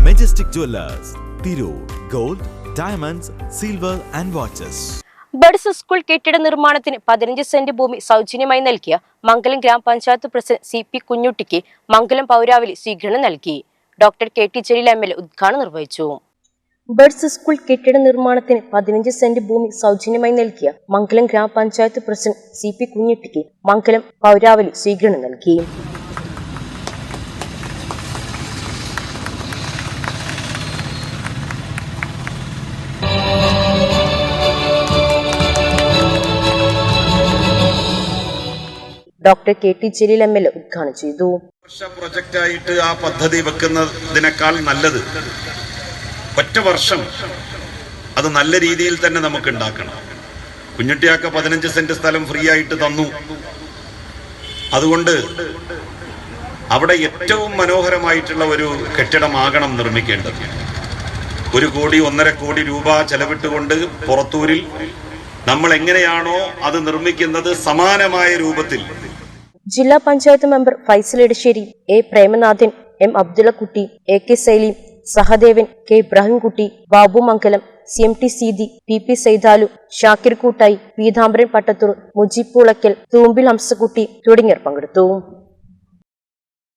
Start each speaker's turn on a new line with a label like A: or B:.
A: Majestic Jewelers, Tirur, Gold, Diamonds, Silver and Watches.
B: Buds school കെട്ടിട നിർമ്മാണത്തിന് 15 saint ഭൂമി സൗജന്യമായി നൽകിയ മംഗലം ഗ്രാമപഞ്ചായത്ത് പ്രസിഡന്റ് CP കുഞ്ഞുട്ടിക്ക് മംഗലം പൗരാവലി സ്വീകരണം നൽകി. ഡോക്ടർ KT ജലീൽ MLA ഉദ്ഘാടനം നിർവഹിച്ചു. ബഡ്സ് സ്കൂൾ കെട്ടിട നിർമ്മാണത്തിന് 15 സെന്റ് ഭൂമി സൗജന്യമായി നൽകിയ മംഗലം ഗ്രാമപഞ്ചായത്ത് പ്രസിഡന്റ് CP കുഞ്ഞുട്ടിക്ക് മംഗലം പൗരാവലി സ്വീകരണം നൽകി. ഡോക്ടർ KT ജലീൽ MLA ഉദ്ഘാടനം ചെയ്തു.
C: പ്രൊജക്റ്റായിട്ട് ആ പദ്ധതി വെക്കുന്നതിനേക്കാൾ നല്ലത് ഒറ്റ വർഷം അത് നല്ല രീതിയിൽ തന്നെ നമുക്ക് ഉണ്ടാക്കണം. കുഞ്ഞുട്ടിയാക്ക 15 സെന്റ് സ്ഥലം ഫ്രീ ആയിട്ട് തന്നു. അതുകൊണ്ട് അവിടെ ഏറ്റവും മനോഹരമായിട്ടുള്ള ഒരു കെട്ടിടമാകണം നിർമ്മിക്കേണ്ടത്. 1 കോടി 1.5 കോടി രൂപ ചെലവിട്ടുകൊണ്ട് പുറത്തൂരിൽ നമ്മൾ എങ്ങനെയാണോ അത് നിർമ്മിക്കുന്നത് സമാനമായ രൂപത്തിൽ
B: ജില്ലാ panchayat member Faisal Edasseri, A Premanathan, M Abdullakutty, AK Saleem, Sahadevan, K Ibrahimkutty, Babu Mangalam, CMT Seethi, PP Saidalu, Shakir Koottayi, Peethambaran പട്ടത്തൂർ, Mujeeb Poolakkal, Thoombil Hamsakutty തുടങ്ങിയവർ പങ്കെടുത്തു.